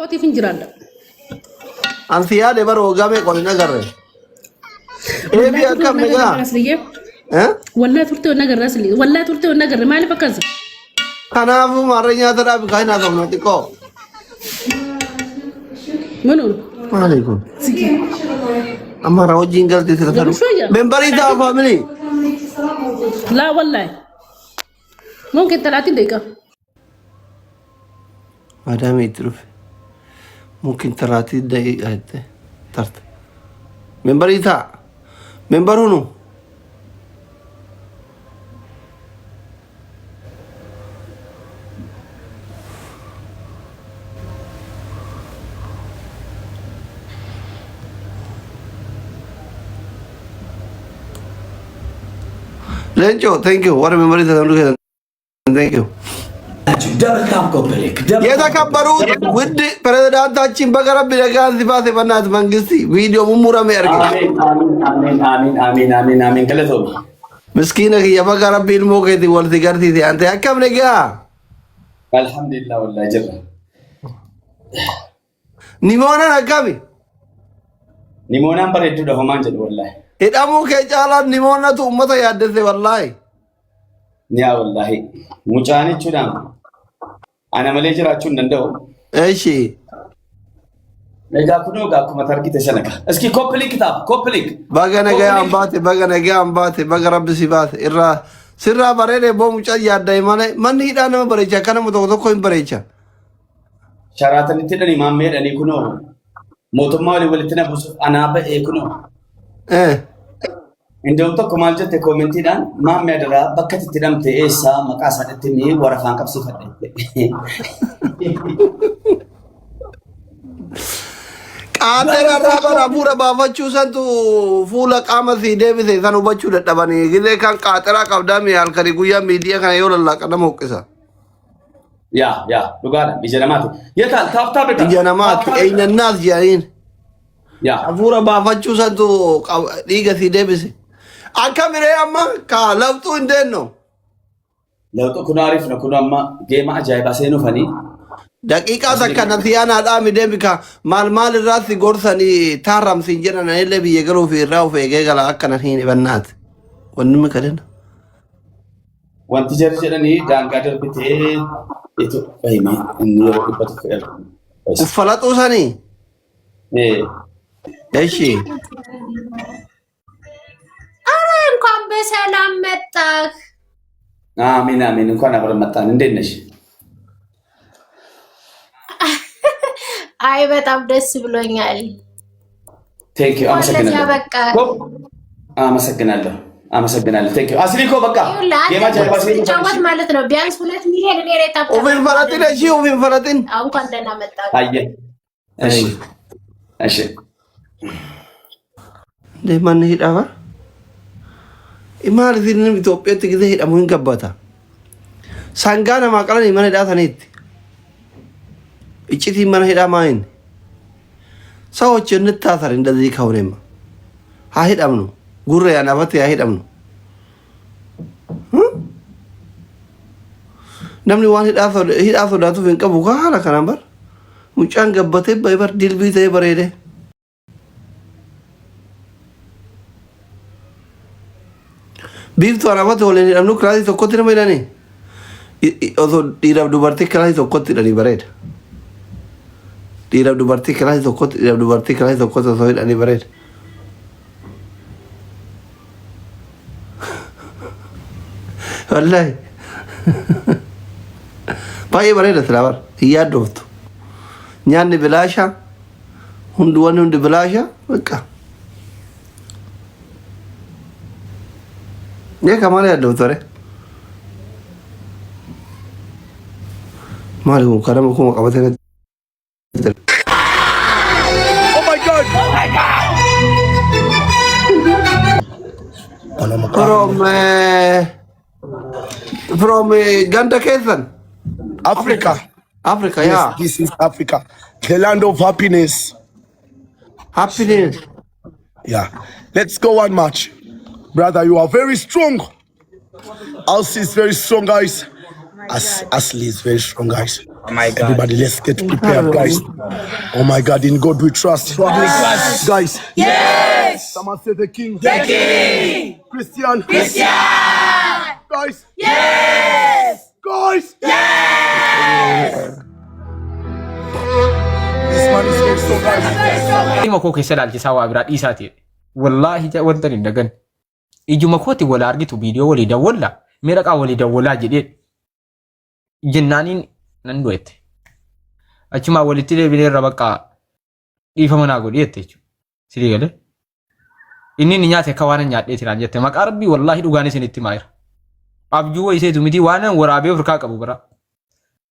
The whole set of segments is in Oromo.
kootiif hin jiraadha. Ansi yaade bara waggaame qolina agarre. Eebi akkam nagaa. Wallahi turte onna agarre asli. Wallahi turte onna agarre maaliif akkas? Kanaafuu maarree nyaata dhaabi kaayinaa qabna xiqqoo. Manuun. Maaleykum. Amma raawwajiin galtee sirra falu. Membarii ta'a faamilii. Laa wallahi. Mungkin 30 دقيقة. ما دام يترف ممكن 30 دقيقة ترت منبر يتاع منبر هنو لينجو ثانك يو ورا منبر يتاع ثانك يو የተከበሩት ውድ ፕሬዝዳንታችን በቀረብ ለጋን ሲፋት በእናት መንግስት ቪዲዮ ሙሙራ መርገ አሜን ገለቶ ምስኪነ የበቀረብ ኢልሞ ከቲ ወልቲ ገርቲ አንተ ያከም ነገ አልহামዱሊላህ ወላሂ ጀራ ኒሞና አካቢ ኒሞናን በረዱ ደሆማን ጀል ወላሂ ሄዳሙ ከጫላ ኒሞናቱ ኡመተ ያደሰ ወላሂ ኒያ ወላሂ ሙጫኒቹዳም አና መለጅራቹ እንደው እሺ ነጋኩኖ ጋኩ መታርቂ ተሰነካ እስኪ ኮፕሊክ ታብ ኮፕሊክ ባገነገ አምባቴ በገረብ ሲባት ኢራ ሲራ በረደ ቦሙጫ ያዳይ ማለ ማን ሂዳ ነው በረቻ ከነሙ ተቆ በረቻ ሸራተን ትደኒ ማሜድ እኔ ኩኖ ሞተማ ወልተና ቡስ አናበ ኤኩኖ እንደው ተኮ ማልጀት ኮሜንት ዳን ማም ያደራ በከት ትደምተ ኤሳ መቃሳደትኒ ወረፋን ቀብስ ፈደ ቃተራ ባራ ቡራ ባፋቹ ሰንቱ ፉላ ቃመሲ ዴቪስ ሰኑ በቹ ደደባኒ ግዜ ካን ቃተራ ቀብዳሚ ያልከሪ ጉያ ሚዲያ ካን yola ቀደም ወቅሳ ያ ዱጋራ ቢጀናማት የታል ታፍታ በታ ቢጀናማት ኤኛናስ ጃይን ያ ቡራ ባፋቹ ሰንቱ ዲገሲ ዴቪስ አከምሬ አማ ካለውጡ እንዴት ነው ለውጡ ኩኖ አሪፍ ነው ኩኖ አማ ጌማ አጃይባ ሰኑ ፈኒ ደቂቃ ተከነ ሲያና ዳሚ ደምካ ማልማል ራስ ጎርሰኒ ታራም ሲንጀና ነለ ቢየገሩ ፊራው ፈገገላ አከነ ሂን በናት ወንም ከደና ወንቲ ጀርጀደኒ ዳንጋ ደርብቴ እቱ አይማ እንየው ይበተ ከል ኡፈላጦ ሰኒ እሺ እንኳን በሰላም መጣህ። አሜን እንኳን አብረን መጣን። እንዴት ነሽ? አይ በጣም ደስ ብሎኛል። ቴንክ ዩ አመሰግናለሁ። ቴንክ ዩ አስሊኮ በቃ ጫወት ማለት ነው። ቢያንስ 2 ሚሊዮን እኔ ላይ ታጣ ኦቪን ፈራቲን እንኳን ደህና መጣህ። አየ እሺ ለማን ሄዳባ ኢማር ዚንም ኢትዮጵያ ትግዜ ሄዳሙ እንገባታ ሳንጋና ማቀለን ይመን ሄዳታኔት እጭቲ ይመን ሄዳ ማይን ሰዎች እንታሰር እንደዚህ ከሆነማ አይሄዳም ነው ጉሬ ያናበት አይሄዳም ነው namni waan hidhaa sodaatuuf hin qabu haala kanaan bar mucaan gabbatee bar dilbii ta'ee bareede biiftuu anaafatti waliin hidhamnu kiraasii tokkotti nama hidhanii osoo dhiiraaf dubartii kiraasii tokkotti hidhanii bareeda dhiiraaf dubartii kiraasii tokkotti osoo hidhanii bareeda wallahi baay'ee bareeda silaabar hin yaaddooftu nyaanni bilaasha hundi bilaasha beqa Dia maal yaaddooftu are maali kun kadama kuma qabatee Oh my God! From Ganda Kesan Africa. Africa, Yes, yeah. this is Africa, the land of happiness. Happiness. Yeah. Let's go one match. Brother, you are very strong. Alcy is very strong, guys. Ashley is very strong, guys. Oh my God. Everybody, let's get prepared, guys. Oh my God, in God we trust. Guys. Yes! Someone say the king. The king! Christian. Christian! Guys. Yes! Guys. Yes! This man is very strong, guys. Ilma koo keessa ilaalchisaa waa biraa dhiisaa ta'e. Wallaahi wanta hin dagan. Ijuma kooti wal argitu viidiyoo walii dawwalla. Meeqa qaa walii dawwallaa jedhee. Jennaaniin nan du'ette. Achumaa walitti deebinee irra bakka dhiifama naa godhi jette jechuudha. Sidii galee. Inni ni nyaate akka waan nyaadhee tiraan jette. Maqaa rabbii wallaahi dhugaan isinitti maayira. Abjuu wayiseetu miti waan waraabee ofirkaa qabu bira.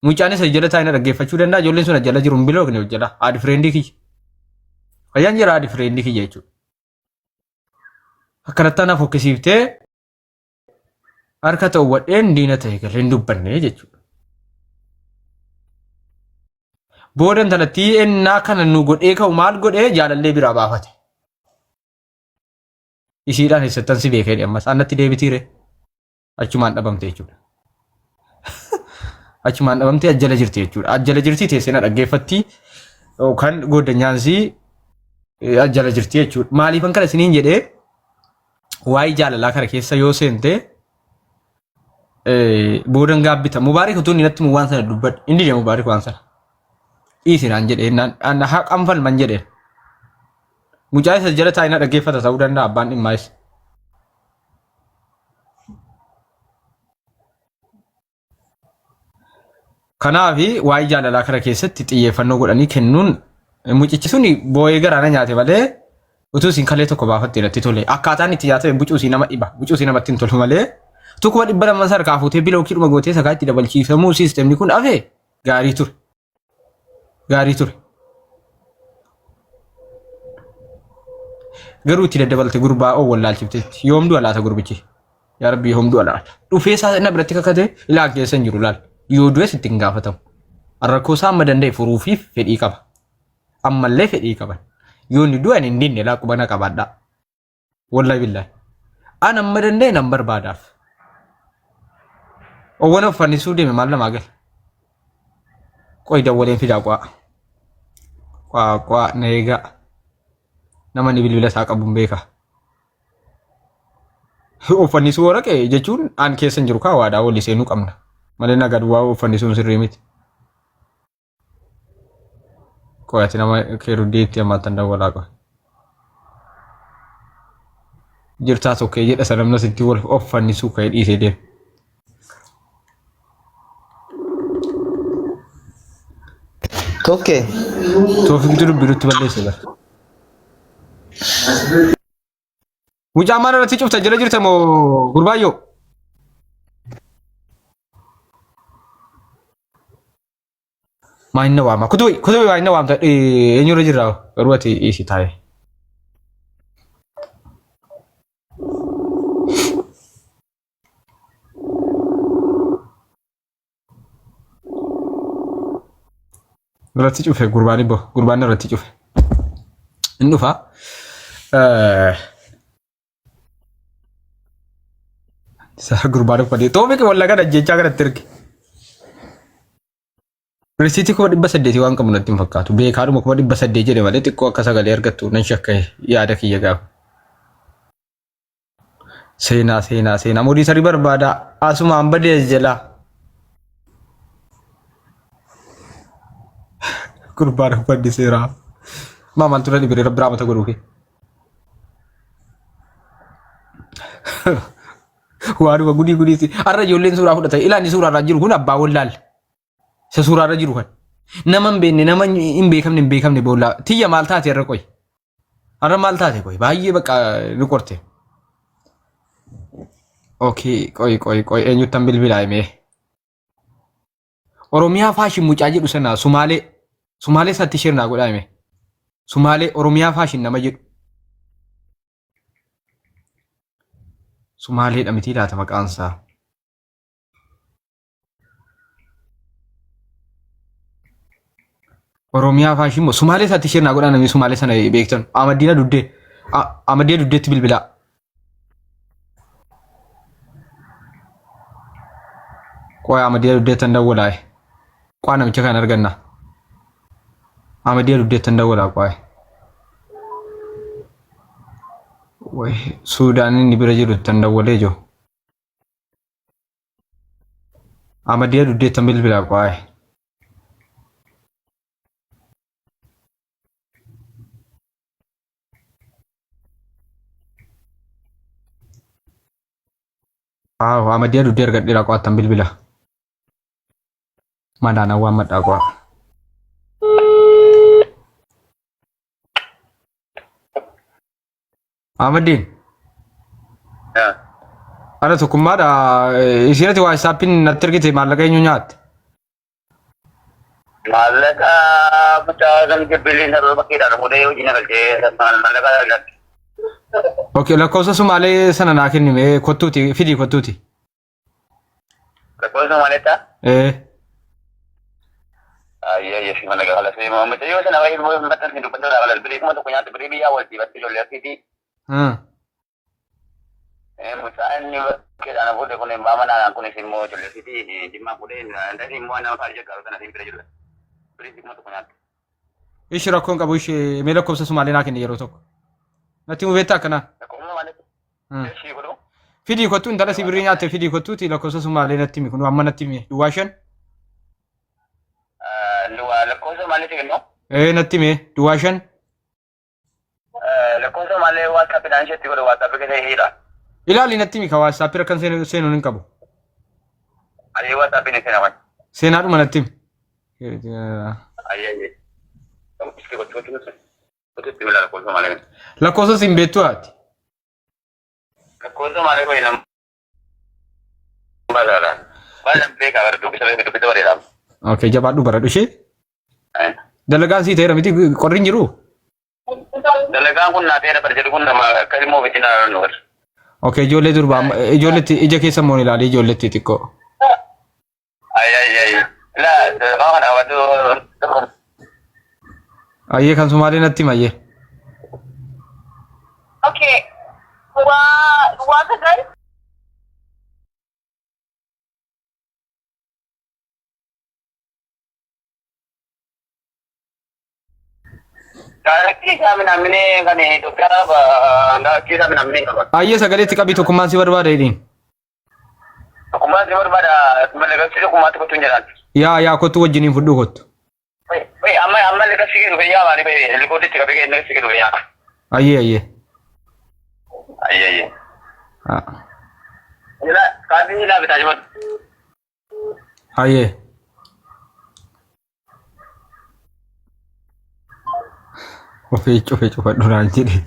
Mucaan isa jala taa'ina dhaggeeffachuu danda'a. Ijoolleen sun jala jiru hin bilookne hojjeta. Haadhi fireendii kiyya. Fayyaan jira haadhi fireendii kiyya jechuudha. Akkanatti ana fokkisiiftee harka ta'u wadheen diina ta'e galee hin dubbanne jechuudha. Boodan tanatti ennaa kana nu godhee ka'u maal godhee jaalallee biraa baafate. Ishiidhaan eessattan si beekee ammas annatti deebitiire achumaan dhabamte jechuudha. Achumaan dhabamte ajjala jirti jechuudha. Ajjala jirti teessee na dhaggeeffatti yookaan gooddanyaansii ajjala jirti jechuudha. Maaliifan kana isiniin jedhee waa'ee jaalalaa kana keessa yoo seente boodan gaabbita. Mubaarik utuu inni natti waan sana dubbadhe inni deemu Mubaarik waan sana. Dhiisinaan jedhee naan haqan falman jedhee. Mucaa isa jala taa'ina dhaggeeffata ta'uu danda'a abbaan dhimmaa'is. Kanaafi waa'ee jaalalaa kana keessatti xiyyeeffannoo godhanii kennuun mucichi suni boo'ee garaana nyaate malee utuu isin kalee tokko baafatte irratti tole. Akkaataan itti nyaatame bucuusii nama dhiba. Bucuusii namatti hin tolu malee tokkuma 200 sarkaa fuutee bilookii dhuma gootee sakaa itti dabalchiifamuu siistemni kun afee gaarii ture. Gaarii ture. Garuu itti daddabalte gurbaa oo wallaalchifteetti. Yoomduu alaata gurbichi. Yaa Rabbi yoomduu alaata. Dhufee isaa na biratti kakatee ilaa keessa hin jiru laal. Yoo du'es itti hin gaafatamu. Rakkoo isaa amma danda'e furuufiif fedhii qaba. Ammallee fedhii qaban. Yoo inni du'an hin dinne laa qubana qabaadhaa. Wallahi billahi. An amma danda'e nan barbaadaaf. Owwan uffannisuu deeme maal namaa gala. Qoy dawwaleen fidaa qwaa. Qwaa na eegaa. Nama ni bilbila isaa qabuun beeka. Uffannisuu waraqee jechuun aan keessa hin jiru kaa waadaa walii seenuu qabna. Malee nagad waa uffannisuun sirrii miti. Qoyati nama keeruddeetti ammaattan dawwalaa qoy. Jirtaa tokkee jedha sanamna sitti wal uffannisuu ka'ee dhiisee deema. Tokkee. Toofiqtuu dubbirutti balleesse bara. Mucaa maal irratti cufta jala jirta moo gurbaayyoo? Maa inni waama? Kutubi waa inni waamta eenyurra jirra garuu ati isi taa'e. Irratti cufe gurbaan irratti cufe. Inni dhufaa. Saya gurbaan uffate. Toofiqi wallaga dhajjechaa kanatti erge. Risiitii kuma 800 waan qabu natti hin fakkaatu. Beekaadhuma kuma 800 jedhe malee xiqqoo akka sagalee argattu nan shakka yaada kiyya gaafa. Seenaa. Modii sarii barbaada. Asumaan badee jalaa. Gurbaan uffanni seeraa. Maamaan tura dhibiree rabbi raamata godhuufi. Waanuma gudii. Har'a ijoolleen suuraa fudhatan. Ilaanni suuraa irra jiru kun abbaa wallaal. Isa suuraa irra jiru kan. Nama hin beekne nama hin beekamne boolla. Tiyya maal taate irra qoy. Har'a maal taate qoy. Baay'ee bakka ni qorte. Okay, qoy. Eenyuttan bilbilaa himee. Oromiyaa faashin mucaa jedhu sana Sumaalee isaatti isheen naa godhaa hime. Sumaalee Oromiyaa faashin nama jedhu. Sumaaleedha miti laata maqaan isaa. Oromiyaa faashin moo Sumaalee isaatti isheen naa godhaa namni Sumaalee sana beektan. Amaddiina Duddeetti bilbilaa. Qoy Amadiya duddeettan dawwalaa. Qoy namicha kan arganna. Amadiya duddeettan dawwalaa qoy. Way Suudaan inni bira jiru tan dawwalee jiru. Amadiya duddeettan bilbilaa qoy. Amadiya duddeer gadhiira qo'atan bilbila. Madaan waan madhaa qo'a. Ahmadin. Ana tokkummaadha isheenati waa isaappiin natti ergite maallaqa eenyu nyaatte? Maallaqa mucaa gamte biliin haroo bakkeedhaan fuudhee hojii nagalchee maallaqa Okay, lakkoofsa Sumaalee sana naa kennime kottuuti fidii kottuuti. Lakkoofsa Sumaaleetta? Ayya si mana gala si mau macam yo sana baik mau macam hidup betul kalau beri cuma tu punya beri dia awal tiba tiba lihat sini. Musahan ni kita anak boleh kau ni mama nak kau ni semua jual sini cuma boleh nanti semua nak kerja kalau sana sini jual. Beri cuma tu punya. Ish rakkoon qabu ish mee lakkoofsa Sumaalee naa kenne yeroo tokko. Natti hubeettaa akkana. Fidii kottuu intala sibirii nyaatte fidii kottuuti lakkoofsa Sumaalee natti himi kun amma natti himi duwwaa shan. Lakkoofsa Sumaalee kennu? Natti himi duwwaa shan. Lakkoofsa Sumaalee WhatsApp dhaan isheetti godhe WhatsApp keessaa hidha. Ilaali natti himi ka WhatsApp irra kan seenuun hin qabu. Ayee WhatsApp ni seenaman. Seenaadhuma natti himi. Ayee. Lakkoofsa siin beektu ati? Lakkoofsa Sumaalee koo hin baadhaadha. Baadhaan beekaa bara dubbisa bareedaam. Okay, jabaadhu baradhu ishee. Dalagaan sii ta'eera miti qorri hin jiru? Dalagaan kun naa ta'eera bara jedhu kun nama akkasii moo bitti naa nu godha. Okay, ijoollee durbaa ijoolletti ija keessa moon ilaalee ijoolletti xiqqoo. Ayyaayyaayyi. Ilaa waan kana hawwatu. Ayyee kan Sumaalee natti himayyee. Okay. Waa Tigray? Kiisa minamne kan Itoophiyaa kiisa minamne qaba. Ayyee sagaleetti qabii tokkummaan si barbaada jedhiin. Tokkummaan si barbaada malagabsi tokkummaatti kottu hin jedhan. Yaa kottu wajjiniin fudhuu kottu. Amma legasi ke rupiah mana be helikopter tiga be legasi ke rupiah. Ayye. Jela kadi ni lah bertanya. Ayye. Coba duraan jedhe.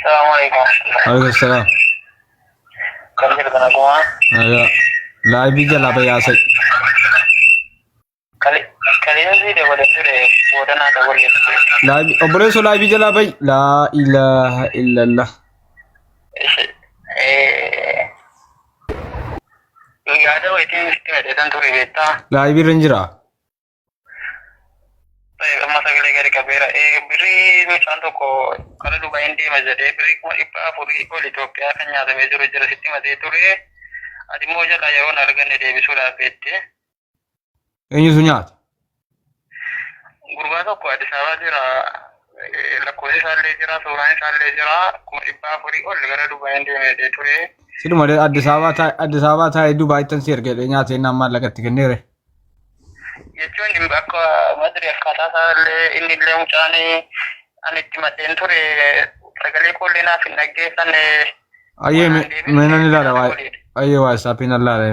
Assalamualaikum. Waalaikumsalam. Kerja dengan aku ah. Ayo. Live jala bayasa. Kali ini sih dia boleh tu deh. Bodoh nak tak boleh. Live, boleh so live jala bay. La ilaha illallah. Iya ada waiting sistem ada dan tu ribeta. Live ranjira. Masa gila kamera beri macam tu ko kalau lu main di masjid beri ko ipa puri ko Ethiopia kan nyata mejuru jera sistem ada itu re adi moja kaya on argan de bisura pette Enyu sunyat gurba ko adi sawa jera la ko salle jera soran salle jera ko ipa puri ko gara du main di me de itu re sidu made Addis Ababa ta Dubai tan sirge de nyate namma lagatti kennere jechuun akka madri akkaataa isaallee inni illee mucaan anitti maddeen ture sagalee koollee naaf hin dhaggeeffanne. Ayyee meenan ilaala waa'ee WhatsApp hin allaale.